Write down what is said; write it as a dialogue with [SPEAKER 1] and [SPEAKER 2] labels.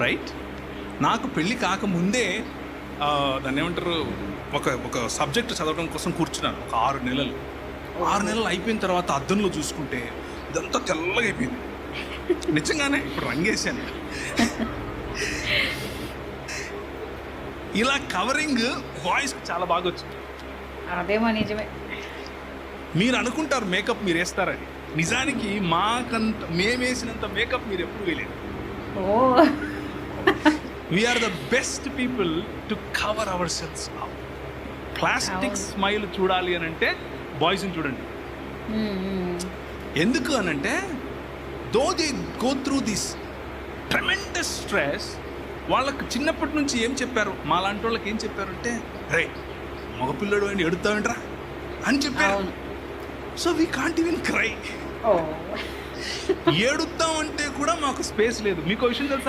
[SPEAKER 1] Right? నాకు పెళ్ళి కాకముందే దాన్ని ఏమంటారు, ఒక సబ్జెక్ట్ చదవడం కోసం కూర్చున్నాను ఒక 6 నెలలు. 6 నెలలు అయిపోయిన తర్వాత అద్దంలో చూసుకుంటే ఇదంతా తెల్లగా అయిపోయింది. నిజంగానే ఇప్పుడు రంగేశాను. ఇలా కవరింగ్ బాయ్స్కి చాలా బాగా వచ్చింది.
[SPEAKER 2] అదేమో నిజమే.
[SPEAKER 1] మీరు అనుకుంటారు మేకప్ మీరు వేస్తారని, నిజానికి మేము వేసినంత మేకప్ మీరు ఎప్పుడు వేయలేదు.
[SPEAKER 2] Oh
[SPEAKER 1] we are the best people to cover ourselves up. Plastic smile చూడాలి అని అంటే బాయ్స్ని చూడండి. ఎందుకు అనంటే though they go through this tremendous stress, వాళ్ళకు చిన్నప్పటి నుంచి ఏం చెప్పారు, మా లాంటి వాళ్ళకి ఏం చెప్పారు అంటే, రే మగపిల్లడు అని ఎడుతావేంట్రా అని చెప్పారు. So we can't even cry. ఏడుద్దామంటే కూడా మాకు స్పేస్ లేదు. మీకు విషయం తెలుసా,